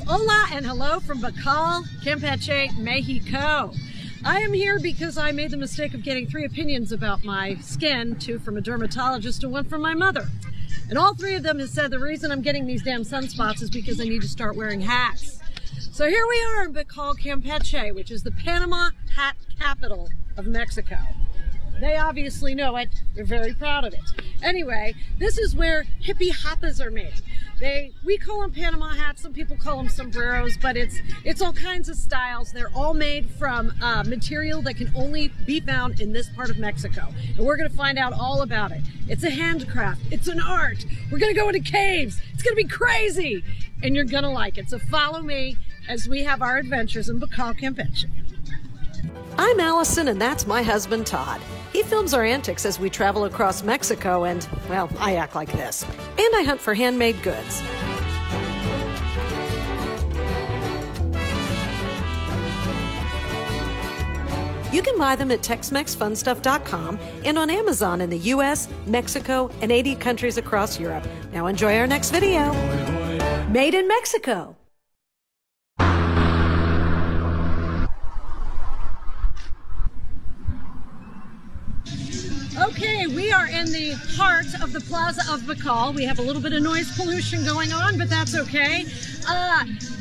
Hola and hello from Bacal, Campeche, Mexico. I am here because I made the mistake of getting 3 opinions about my skin, 2 from a dermatologist and 1 from my mother. And all 3 of them have said the reason I'm getting these damn sunspots is because I need to start wearing hats. So here we are in Bacal, Campeche, which is the Panama hat capital of Mexico. They obviously know it. They're very proud of it. Anyway, this is where hippie hapas are made. We call them Panama hats. Some people call them sombreros, but it's all kinds of styles. They're all made from material that can only be found in this part of Mexico. And we're going to find out all about it. It's a handcraft. It's an art. We're going to go into caves. It's going to be crazy. And you're going to like it. So follow me as we have our adventures in Bacal, Campeche. I'm Allison, and that's my husband, Todd. He films our antics as we travel across Mexico, and, well, I act like this. And I hunt for handmade goods. You can buy them at TexMexFunStuff.com and on Amazon in the U.S., Mexico, and 80 countries across Europe. Now enjoy our next video. Made in Mexico. Okay, we are in the heart of the Plaza of Bacal. We have a little bit of noise pollution going on, but that's okay.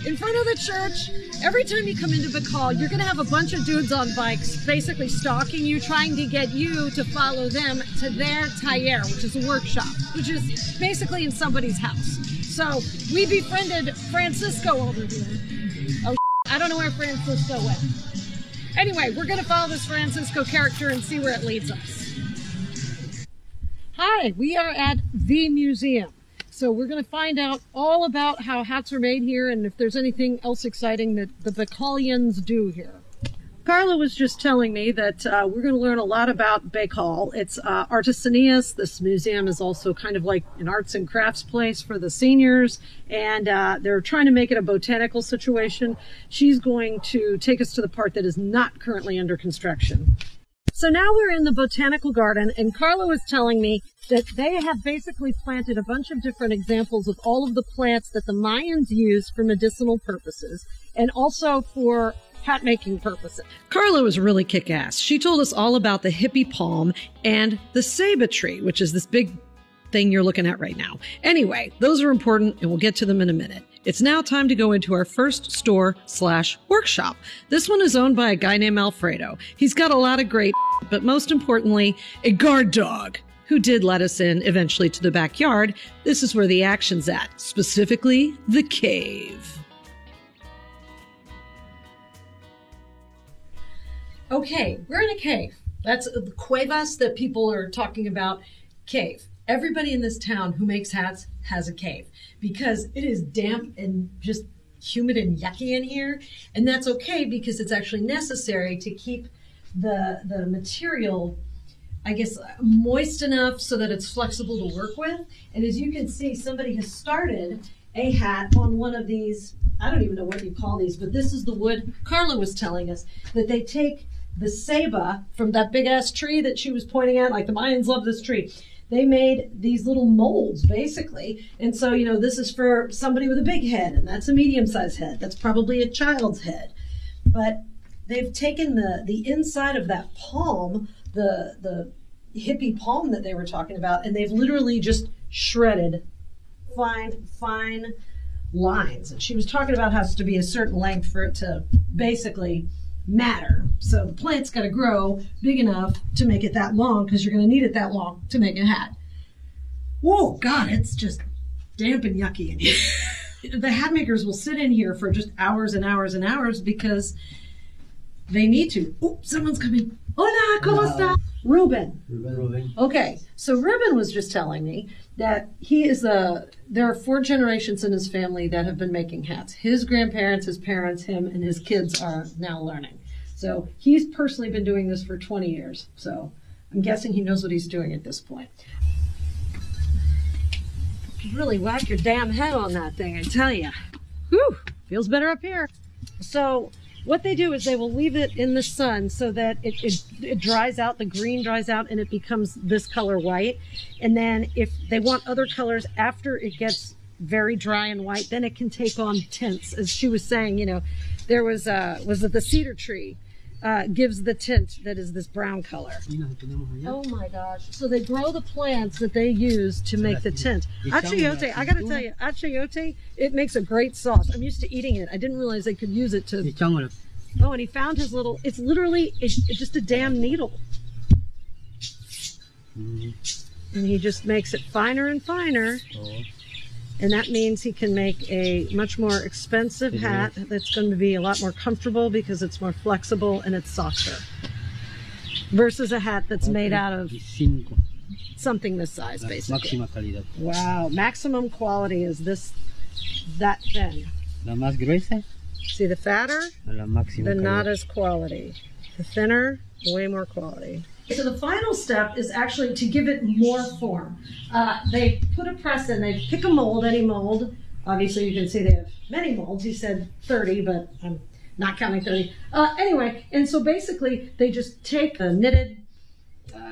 In front of the church, every time you come into Bacal, you're going to have a bunch of dudes on bikes basically stalking you, trying to get you to follow them to their taller, which is a workshop, which is basically in somebody's house. So we befriended Francisco over here. Oh, I don't know where Francisco went. Anyway, we're going to follow this Francisco character and see where it leads us. Hi, we are at the museum. So we're going to find out all about how hats are made here and if there's anything else exciting that the Bacalians do here. Carla was just telling me that we're going to learn a lot about Bacal. It's artesanías. This museum is also kind of like an arts and crafts place for the seniors, and they're trying to make it a botanical situation. She's going to take us to the part that is not currently under construction. So now we're in the botanical garden, and Carla was telling me that they have basically planted a bunch of different examples of all of the plants that the Mayans used for medicinal purposes and also for hat making purposes. Carla was really kick-ass. She told us all about the hippie palm and the ceiba tree, which is this big thing you're looking at right now. Anyway, those are important, and we'll get to them in a minute. It's now time to go into our first store/workshop. This one is owned by a guy named Alfredo. He's got a lot of great, but most importantly, a guard dog who did let us in eventually to the backyard. This is where the action's at, specifically the cave. Okay, we're in a cave. That's the cuevas that people are talking about. Cave. Everybody in this town who makes hats has a cave because it is damp and just humid and yucky in here. And that's okay because it's actually necessary to keep the material, I guess, moist enough so that it's flexible to work with. And as you can see, somebody has started a hat on one of these, I don't even know what you call these, but this is the wood. Carla was telling us that they take the ceiba from that big ass tree that she was pointing at, like the Mayans love this tree. They made these little molds, basically. And so, you know, this is for somebody with a big head, and that's a medium-sized head. That's probably a child's head. But they've taken the inside of that palm, the hippie palm that they were talking about, and they've literally just shredded fine lines. And she was talking about how it has to be a certain length for it to basically matter. So the plant's got to grow big enough to make it that long because you're going to need it that long to make a hat. Whoa, God, it's just damp and yucky in here. The hat makers will sit in here for just hours and hours and hours because they need to. Oh, someone's coming. Hola, ¿cómo está? Ruben. Okay, so Ruben was just telling me that there are 4 generations in his family that have been making hats. His grandparents, his parents, him, and his kids are now learning. So he's personally been doing this for 20 years. So I'm guessing he knows what he's doing at this point. You really whack your damn head on that thing, I tell you. Whew, feels better up here. So what they do is they will leave it in the sun so that it dries out, the green dries out, and it becomes this color white. And then if they want other colors after it gets very dry and white. Then it can take on tints. As she was saying, you know, there was it the cedar tree gives the tint that is this brown color. Oh my gosh. So they grow the plants that they use to make the tint. Achayote, I gotta tell you, achayote, it makes a great sauce. I'm used to eating it. I didn't realize they could use it to... Oh, and he found his little, it's just a damn needle. And he just makes it finer and finer. And that means he can make a much more expensive hat that's going to be a lot more comfortable because it's more flexible and it's softer. Versus a hat that's made out of something this size, basically. Wow, maximum quality is that thin. La más gruesa. See, the fatter, the not as quality. The thinner, way more quality. So the final step is actually to give it more form. They put a press in, they pick a mold, any mold. Obviously you can see they have many molds. He said 30, but I'm not counting 30. Anyway, and so basically they just take a knitted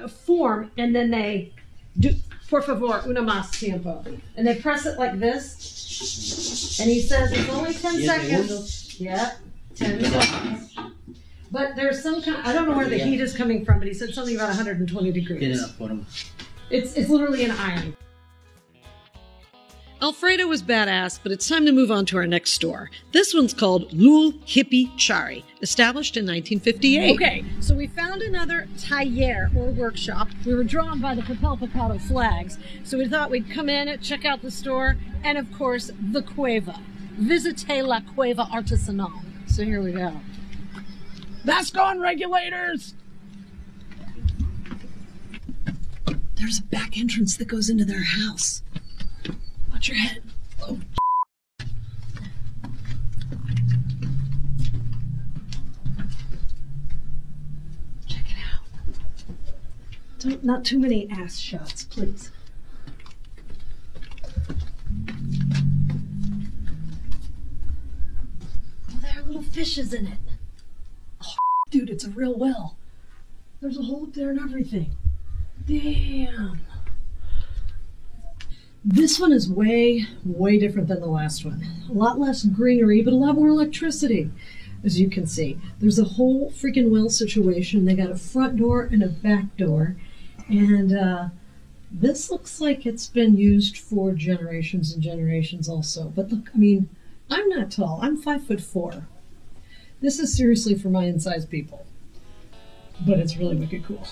form and then they do, por favor, una más tiempo. And they press it like this. And he says it's only 10 seconds. Yeah, 10 seconds. But there's some kind, I don't know where the heat is coming from, but he said something about 120 degrees. It's literally an iron. Alfredo was badass, but it's time to move on to our next store. This one's called Lul Hippie Chari, established in 1958. Okay, so we found another taller, or workshop. We were drawn by the Papel Pecado flags, so we thought we'd come in, check out the store, and of course, the Cueva. Visite la Cueva Artesanal. So here we go. Mask on, regulators! There's a back entrance that goes into their house. Watch your head. Oh. Check it out. Not too many ass shots, please. Oh, there are little fishes in it. Dude, it's a real well. There's a hole up there and everything. Damn. This one is way, way different than the last one. A lot less greenery, but a lot more electricity, as you can see. There's a whole freaking well situation. They got a front door and a back door. And this looks like it's been used for generations and generations also. But look, I mean, I'm not tall. I'm 5'4". This is seriously for my incised people, but it's really wicked cool.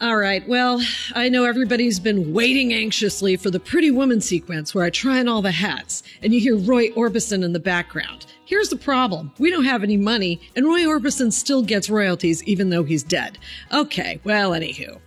All right, well, I know everybody's been waiting anxiously for the Pretty Woman sequence where I try on all the hats, and you hear Roy Orbison in the background. Here's the problem. We don't have any money, and Roy Orbison still gets royalties even though he's dead. Okay, well, anywho.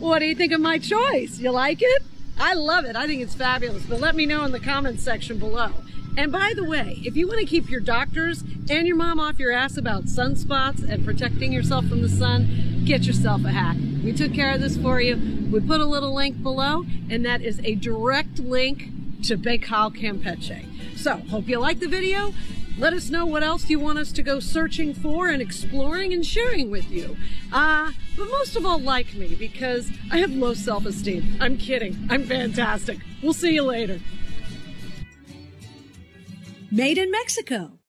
What do you think of my choice? You like it? I love it. I think it's fabulous, but let me know in the comments section below. And by the way, if you want to keep your doctors and your mom off your ass about sunspots and protecting yourself from the sun, get yourself a hat. We took care of this for you. We put a little link below, and that is a direct link to Baikal Campeche. So, hope you liked the video. Let us know what else you want us to go searching for and exploring and sharing with you. But most of all, like me, because I have low self-esteem. I'm kidding. I'm fantastic. We'll see you later. Made in Mexico.